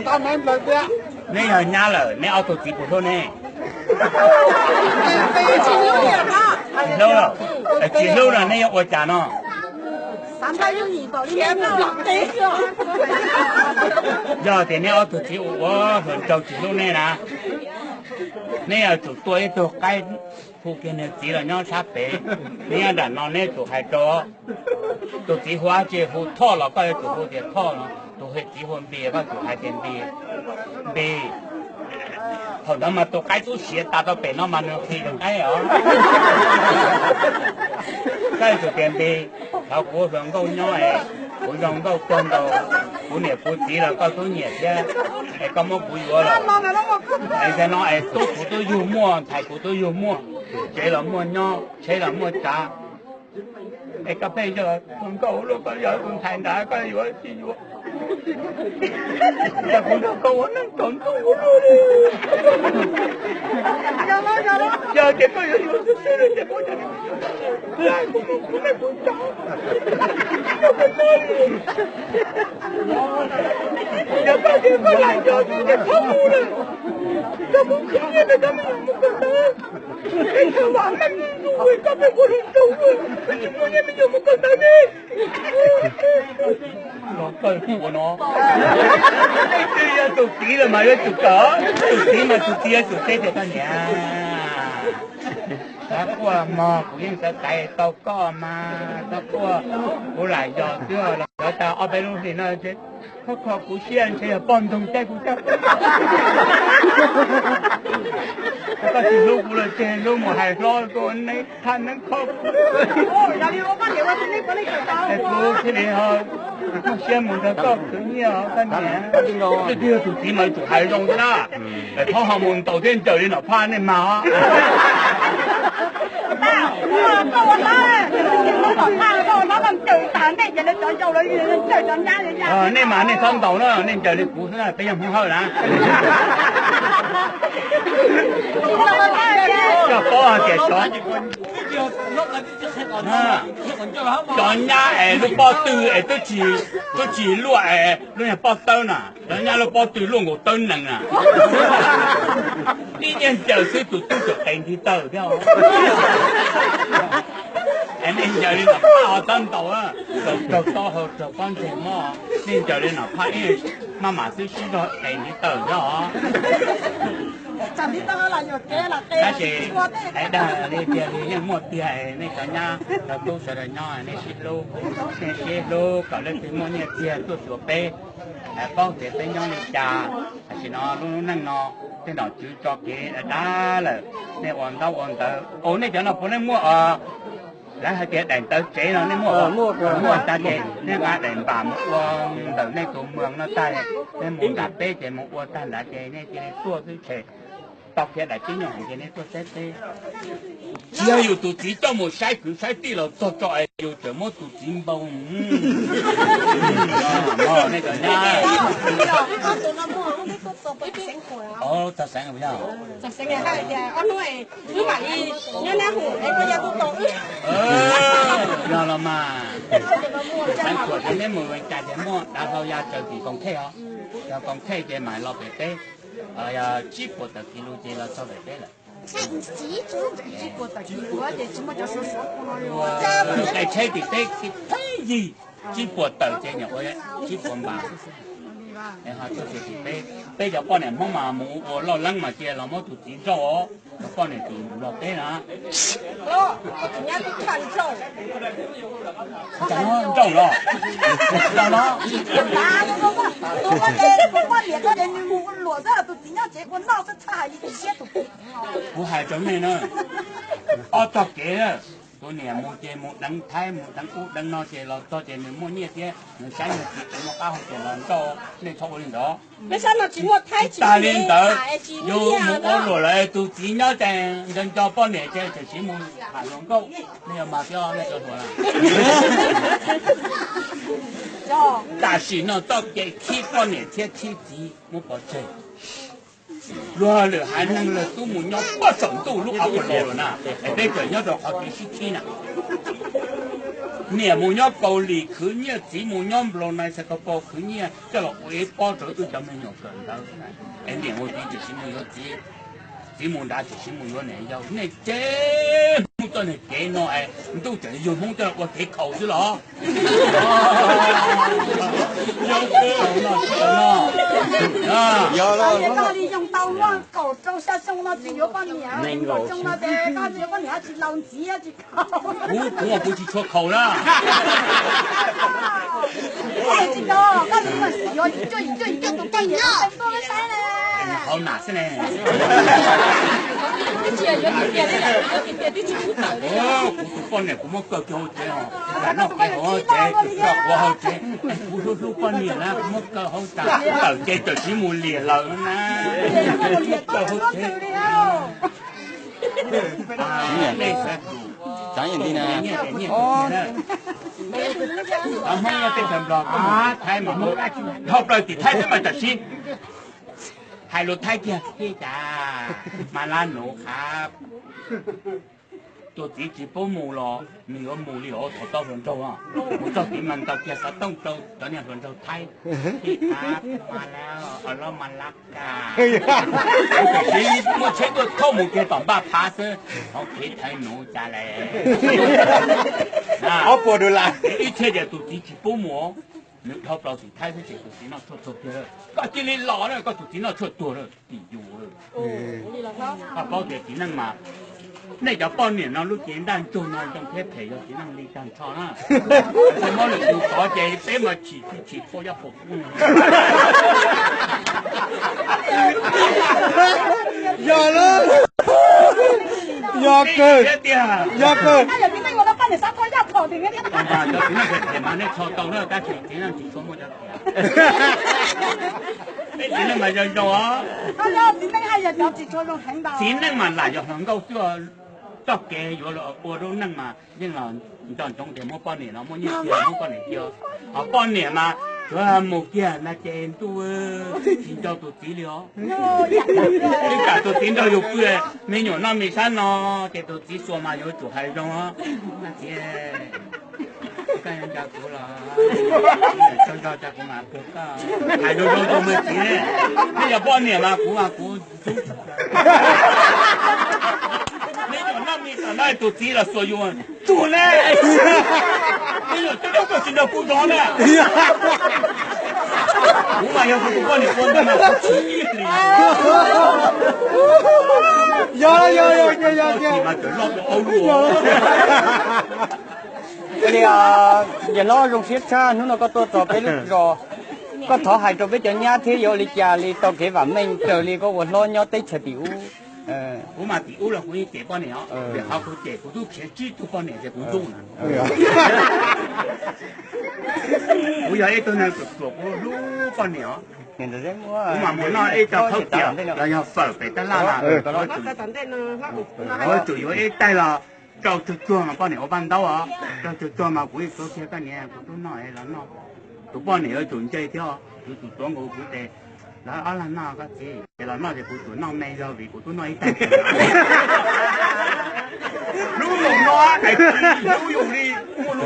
他们那边。你要伢了，你奥多几不错呢？几楼了？几楼了？你要我讲呢360度，你天哪，对是哦。要点你奥多几，我很着几楼呢啦。你要做多一做该附近的几了鸟差别，你要人老呢做还多，做几花结婚套了，ก็要做好点套了，做ให้结婚别ก็做还点别。好多嘛，都该做鞋打到北那嘛，能可以用该哦。该做点别，他过上够鸟哎，过上够干到，过年过节了，告诉你些，哎，咁么不要了。哎，在那哎，多苦都幽默，太苦都幽默，这了么鸟，这了么渣。哎，个背着很高了，个要用太大，个要是要。ya punya kawanan tonton dulu deh. Ya kita ya sudah kita jadi. Aku mau punya. Ya pagi belajar dia kamu lah. Kamu kini ada kami yang bukan. Kita mana tu? Kami boleh tahu. Semuanya minyak bukan tadi. Nó coi của nó tụt tí là mà nó tụt cỡ tụt tí mà tụt tia tụt tê thì ta nhà ta qua mò của những cái tay tao có mà ta qua của lại giờ chưa là ta ở bên lúc thì nó chết khó khó của xiên sẽ là bom thùng tay của ta có chỉ lúc là trên lúc mà hay lo con này than nó khó giờ đi ô bắt điều qua tính có lấy cái tao cô thế này thôi xem một cái có tự nhiên cái này cái kia tụi chị mày tụi hay dùng đó họ họ muốn đầu tiên trời đi nó pha nên mà nên mà nên không đầu đó nên trời đi cũ thế này bây giờ không hơi đã cho có kẻ chó chọn nhà lúc bao tư tôi chỉ lụa lúc nhà bao tơ nè đó nhà lúc bao tư luôn một tơ nè đi nhân chờ sư tụi tôi chụp hình thì tờ theo em nên giờ đi nó phá tân tàu á rồi to hơn rồi con trẻ mò nên giờ đi nó phá mà sư sư đó hình thì tờ đó chẳng biết tao là nhiều kế là kế ấy đó đi tiền đi nhưng một tiền này cả nhà là tôi sẽ là nhỏ này xích lô cả lên cái mua nhiều tiền tôi sửa bé con thì bé nhỏ này trà chỉ nó luôn năng nó cái nó chữ cho cái đá là này ổn đâu ổn này cho nó phụ nên mua lá hai cái đèn tới chế nó nên mua ta chế nên là đèn bà một con từ này cùng mường nó tay nên muốn đặt bé chế một con ta đã chế nên chế xua thứ chế tao kia đã chính nhận cái này tôi sẽ thế chỉ là有tụi chỉ cho một sai cứ sai đi là cho ai有怎么tụi chỉ bông mà này cái nha ta sáng rồi sao ta sáng ngày hai giờ anh nói cứ bảo đi nhớ nè hủ em có gia tu tổ giờ là mà sáng tuổi thì nên mười ngày thì mua đã bao giờ chờ thì còn thế hả giờ còn thế thì mày lo về thế chỉ có tờ kilo thì là sao về thế là chỉ có tờ kilo thì chúng ta cho số số cái thế thì thế cái gì chỉ có tờ thì nhỏ ấy chỉ có bà em họ cho thì bây giờ con này mong mà muốn lo lắng mà kia là muốn tụt chỉ cho con này tụt lo thế nữa nhà tôi chăn trâu chẳng nó trâu lo chẳng nó tôi có để cho đến mua lúa ra tụt chỉ nhau chế con nào sẽ thay đi xe tụt của hai chỗ này nữa ở trong kia tôi nè mua chè một đắng thái một đắng út đắng no chè là to chè mình mua nhiều chè mình sáng mình chỉ một cao chè là to nên thôi lên đó bây giờ nó chỉ một thái chỉ ta lên tới dù một con rồi lại tôi chỉ nhớ chè dân cho con nè chè chỉ mua hàng lông câu nên mà cho nên cho thôi là但是呢到给七con nè chè七级我保证rồi là hai năng là tôi muốn nhau bắt sống tôi lúc áo quần rồi nè bây giờ nhau được họ kỹ sĩ nè 你木鸟高里去你只木鸟不弄那些个包去你，这个尾巴走都叫没有跟到。哎，你我比就是木鸟只木打就是木鸟呢，要你这木到你给喏哎，你都真有木到我给口子了啊！有了，那里用刀乱搞，走下上那只有半年，我种那的，那只有半年去捞鸡啊去烤。我不去出口了。哎，这个，那你们是要一个都半年，很多的山嘞。好哪是呢？哦，不放呢，我们搞叫这哦，那给我这，我好这，我说说半年了，我们搞好大，搞这就是没脸了呢。搞好这。讲人啲呢？哦。阿媽一定咁落啊！睇埋好，後來啲睇啲咪就先，係路睇嘅，พี่จ๋ามาร้านหนูครับตัวจีจีป้หมูหรอมีว่าหมูเหลียวถอดเต้าหลวนเจ้าอ่ะหมูเจ้าตีมันตะเกียบต้องเจ้าตอนนี้หลวนเจ้าไทยพี่ครับมาแล้วเอาล้อมาลักกาจีมูเช็คตัวข้อมูลเกี่ยวกับบ้าพาซื้อเขาคิดให้หนูจะเลยเอาปวดดูละ 一切就ตัวจีจีป้หมู你เขาเปล่าสิไทยที่เจ็บตัวจีน่าชดชดเยอะก็จีนี่หล่อเลยก็ตัวจีน่าชดตัวเลยตีอยู่เลยถ้าเปล่าเจ็บจีนั่งมา那叫半年了，都简单做那种铁皮了，只能离单炒啦。什么你做多些，别么起破一破。有了，有个，有个。哎呀，你那我都帮你杀过一头的，你看。啊，就只能是前面那炒到了，但是只能只做么就。你只能咪就做啊？哎呀，只能係日有節作用挺大。只能嘛嗱，就能夠做得嘅，如果我都能嘛，因為唔當中點冇半年咯，冇一年冇半年叫，啊半年嘛。我冇見那件都見到都資料，你搞到見到有嘅，沒有那沒山咯，這都只說嘛有做係種啊，那些跟人家講啦，張家家講嘛不噶，係種種都沒錢，你要半年嘛，估啊估，沒有那沒山那都知了，所以我做嘞。哎呀，这两个现在不装了。我嘛要不帮你说的嘛，不起力。有。你嘛就落个欧陆。thì giờ nó dùng xiết xa nó có tôi cho cái lúc rồi có thọ hại cho bây giờ nhá thế giờ đi già đi tao cái và mình chờ đi có một lo nhau tới chờ biểu我嘛第五了，我也结半年哦，好好结，我都偏只都半年才不中呢。我有一段呢做过六半年哦。hiện tại đấy mua我嘛冇那一就口掉，然後浮被得啦啦，我主要一帶啦，就做嘛半年我辦到啊，就做嘛會做些個年，我都那係啦咯，做半年去做這條，做做我估計。嗱，阿蘭那個字，其實那就不做那咩咗，為不做那一帶。如用咯，係如用你，我攞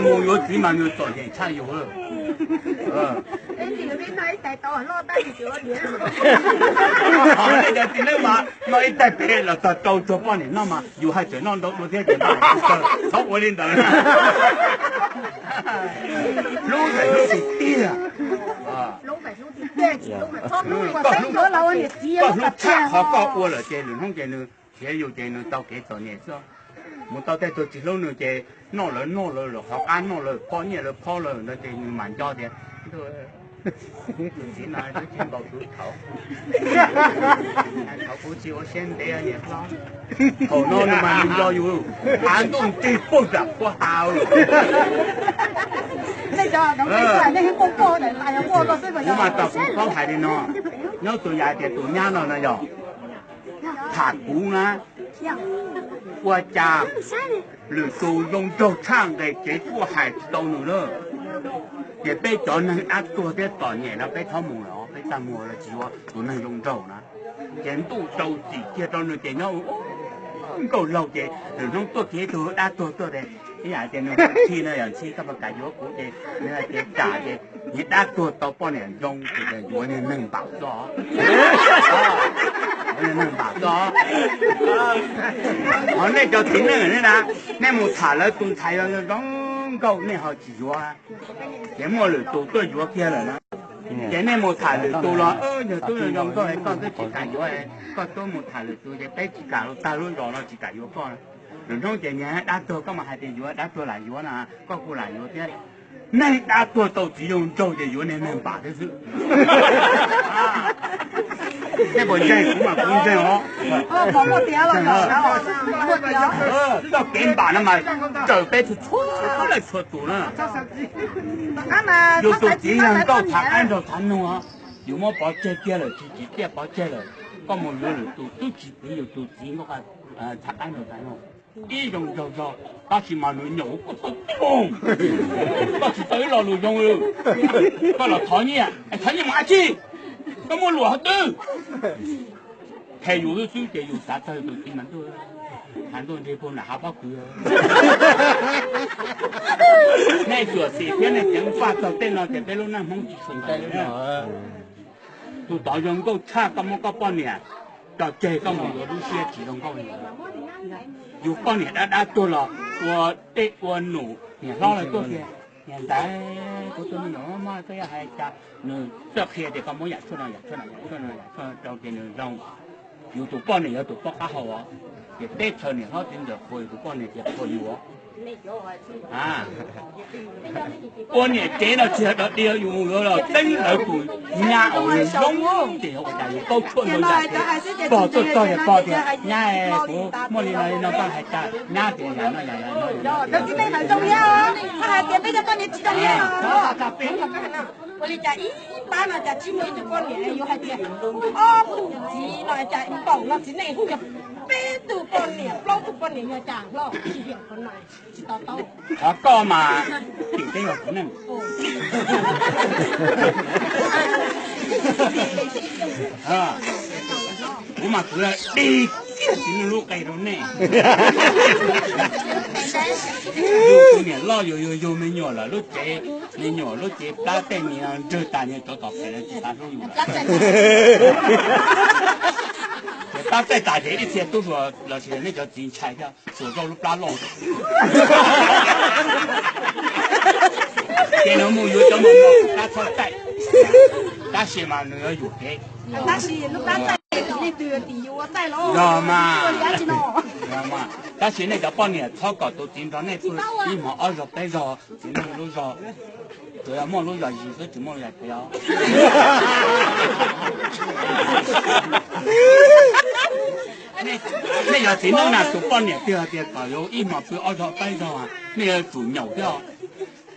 攞咗幾萬要做嘢差要啊。你條邊喺地度係攞低住咗嘢。你就點咧話？我一帶俾你就到咗半年啦嘛，要係最攞到嗰啲嘢，好我呢度。攞嚟攞食啲啊！老肥老啲，即係老肥拖老，或者攞樓嘅紙啊，都差好高過了，這輪空這輪，這有這輪到幾多年咗？我到底做幾多年這弄了，學安弄了，泡嘢了泡了，那這蠻多的，都。錢啊，都錢冇到頭，頭好似我先俾人嘢啦，頭攞你咪唔要要，眼都唔知複雜個效。你就係咁，你係個個嚟，但係個個小朋友。我嘛到時講係你喏，有做嘢嘅做嘢咯那就，塔鼓啊，我家嚟做用做唱嘅結果係到你咯。也被做能壓多啲當嘢啦，被偷冇咯，被偷冇啦，只話都能用到啦。人都做自己當你電腦，夠漏嘅，人中多幾多壓多多嘅， cái nhà tiền nó khi nó làm chi các bạn cả vô cũng thế nên là cái trả cái những đã tuột tàu bao nhiêu dùng thì cái vô nên nâng bảo gió nên nâng bảo gió họ nên cho tiền nữa nè nên một thả lại tuần thải nó đóng câu nên họ chỉ vô cái mua lửa tụ tôi vô kia rồi đó cái này một thả lửa tụ lo giờ tôi là dùng tôi con tôi chỉ cả vô con tôi một thả lửa tụ cái bé chỉ cả ta luôn rồi nó chỉ cả vô con rồi trong cái nhà đã tôi có mà hai tiền vô đã tôi lại vô nè có cô lại vô thế nay đã tôi tàu chỉ dùng trâu để vô nên mình bảo cái sự cái bộ dây cũng mà cũng dây hả bỏ một tiếng rồi một tiếng nó kiếm bà nó mà trời bé thì chúa lại chúa tủ nữa dù tụ chỉ rằng câu thằng ăn rồi thằng nữa hả dù mà bỏ chơi kia rồi chỉ kia bỏ chơi rồi có một lứa tụ tôi chỉ biết tụ chỉ nó cái thằng ăn rồi thằng nữa đi dùng rồi ta chỉ mà nuôi nhổ có tốt không ta chỉ tới lò nuôi dùng rồi có là thằng nhỉ mà chi có một lúa tư thầy dù tôi suy dù ta chơi tôi chỉ mình thôi hắn tôi đi phố là háo bao cửa này sửa xì thế này tiếng pha tàu tên nó thì bây lúc nào không chỉ sừng tay nữa tôi tỏ dùng câu cha có một cái bao nhiêu cho chơi có một đứa xe chỉ đồng câu này dù con này đã tôi là của tết của nụ nhà lo là tôi kìa nhà tại của tôi nó mà cái hai cha nữa trước khi thì có mỗi nhà cho trong cái nữa trong dù tụi con này ở tụi con cá hậu á thì tết thời này họ tính được hồi tụi con này thì hồi nhiều á con này chế nó chưa được điều dùng rồi tính ở tuổi nhà ở giống thì họ phải câu chuyện rồi giải bỏ tôi bỏ thì nhà của mỗi người nó có hai cha nhà thì nhà nó đó cái này là trong nhà hai tiền bây giờ con này chỉ trong nhà我哋就一般啊，就只每一個年要係只安子來就講落只呢，就邊度個年，撈到個年要賺咯，一樣個嚟，知道到。啊，個嘛，點解要咁呢？啊，我嘛做啦，你點路計到呢？有年老有没有了，都这没有，都这大概你这大年多少赔了，其他都有了。大概大这一天都说那些那叫金菜的，说到路拉老。电脑木有这么多，大菜带，大些嘛那个有的。但是路拉带。你对地有我带喽，要嘛，要嘛，但是那个半年草稿都经常那不一毛20倍少，经常路上，对呀，毛路上20就毛路上不要。那要经常拿做半年对啊对啊，有一毛不20倍少啊，那个做鸟掉。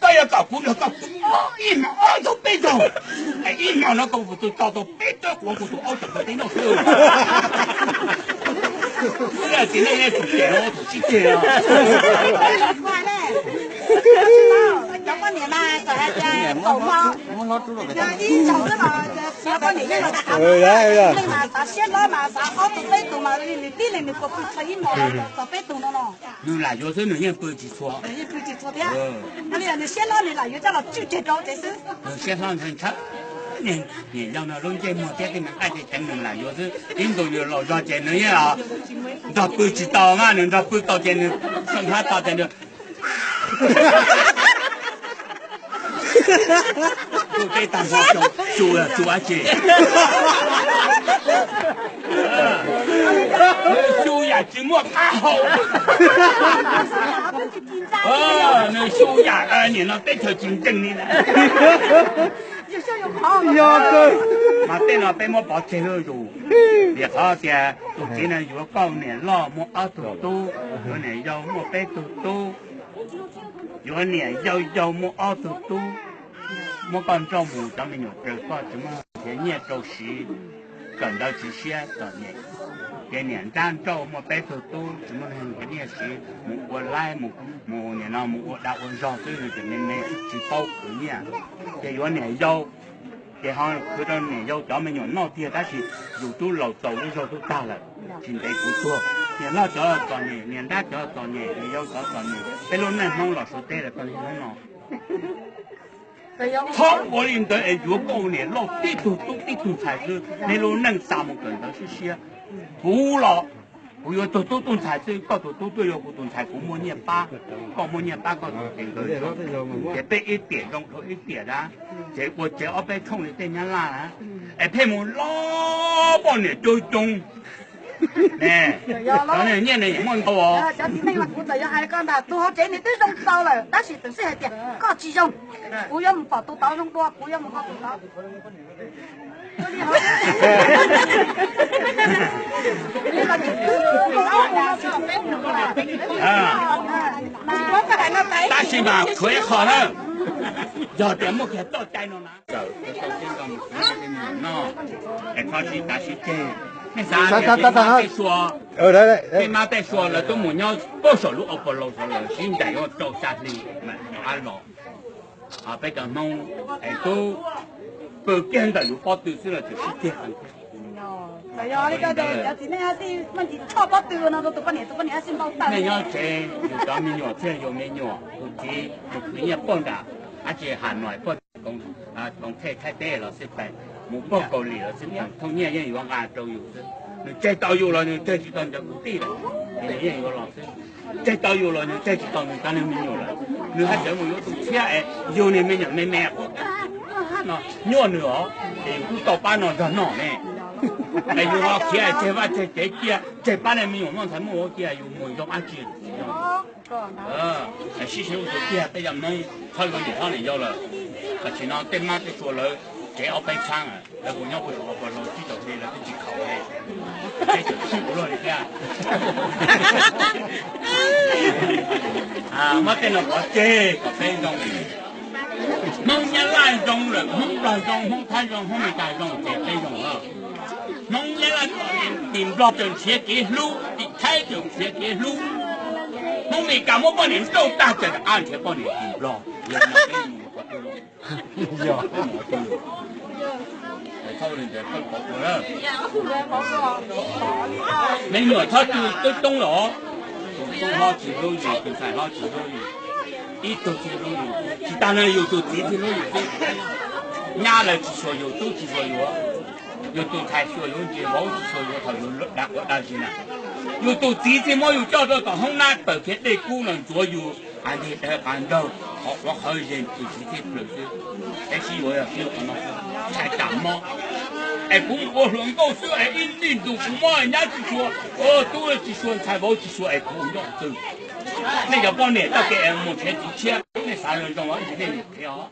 都要搞股票搞一毛20倍多，哎，一毛那个我都搞到倍多，我都20个电脑去。这个今天做电脑做几天啊？快嘞！有個年啦，就係隻狗貓，啲就啫嘛，有個年一路打，你嘛打先攞嘛打，我做飛動嘛，你個飛出一毛做飛動咯咯。你來有時你也不記錯。你不記錯的，你先攞你來有這個就這種這是。先上很差。你让那龙姐莫在给你爱的等人来，有时印度有老早见人呀，你都不知道嘛，人家不到见人，看他到见人。就这当时做阿姐，修牙筋膜太好。那修牙你那别条竞争的了。mà tên là bên mua bỏ chơi hơi rồi, việc họ thì tụi chị này vừa con này lo mua áo tụi tu, vừa này dâu mua bé tụi tu, vừa này dâu mua áo tụi tu, mua con trâu mù cho mình nhổ trời qua chúng mà thế nhẹ trâu xí, cần đâu chỉ xe cần nhẹ, cái nhện trang trâu mua bé tụi tu, chúng mình cái nhẹ xí, một quần lai một này nào một đạo quần giò tôi thì nên này chỉ bao cứ nhẹ, cái vừa này dâu cái họ cứ trong này dâu cho mình nhổ nó thì ta chỉ dù tu lẩu tàu đi rồi tu ta là chính đây cũng thua 年老就要找你，年大就要找你，你要找你，被老人弄老说对了，帮你弄弄。超我领导哎，如果你老地图才是，你老人啥么跟到是些，不了。我要多动才是，高多要活动才古末年八，高末年八高多点个，也被一点用头一点啦，我只要被冲你点样啦，哎，配木老半年都中，哎，当然念的也蛮多哦。小弟妹嘛，我就要还讲啦，多好这你都用到了，但是就是系点，各自用，不要唔法都刀用多，不要唔法都刀。但是嘛，佢可能有点冇佢多ใจ咯นะ就首先咁no，哎，开始但是这，那啥，你说，你妈在说了，都冇要不收入，不漏收了，现在要走下去，咪啱咯，啊，比较弄，哎都。不见得有包丢失了，就是这样。係啊，呢家就有時呢啲乜嘢差不多啦，都半年先包單。咩樣啫？有講咩樣？即係有咩樣？有啲有幾日幫㗎？而且行來幫講啊講太低了，是呗？冇報告你了，是唔？同年人有亞洲有的，你再到有了，你再知道你就唔對了。你人有老師，再到有了，你再知道你當然沒有了。你還怎麼有東西哎？有你沒有沒沒過？nó nhua nữa thì cũng tàu ba nó gần nọ này, này dùng họ kia chế ba chế kia chế ba này mình dùng nó thấy mua kia dùng mùi dùng ăn chín, xí xíu cái kia bây giờ nó thôi cái gì thôi này vô rồi, cái chuyện nó tên má cái số rồi chế ở bên sang à, là cũng nhau cũng học vào rồi chỉ đầu tiên là cái chỉ khẩu này, cái chữ chữ rồi kia, mất tên là có chế có bên trong nông nhân lại dùng rồi không lại dùng không thay dùng không bị đại dùng để đây dùng à nông nhân lại tìm lọt đường xe kế lưu tìm thay đường xe kế lưu không bị cả một bọn niệm đâu ta chỉ là ăn theo bọn niệm tìm lọt giờ nó cái gì có tiêu lọt thôi thì để phân bổ rồi mấy người thôi tôi tung lọ tôi lo chỉ lưu gì thì phải lo chỉ lưu gì ít tôi chỉ lưu gì chỉ ta này有都几天都有的，伢来只说有，都只说有都才说有的，冇只说有，他有那个那些呢，有都几天冇有叫到到红那白天的姑娘左右，俺的俺到，我好人就几天不是，但是我要说可能是才感冒，哎，我能够说哎，印度感冒人家就说，哦，都是说才冇只说哎，不用走。那个帮你到给目前几千，那啥人中我今天有票。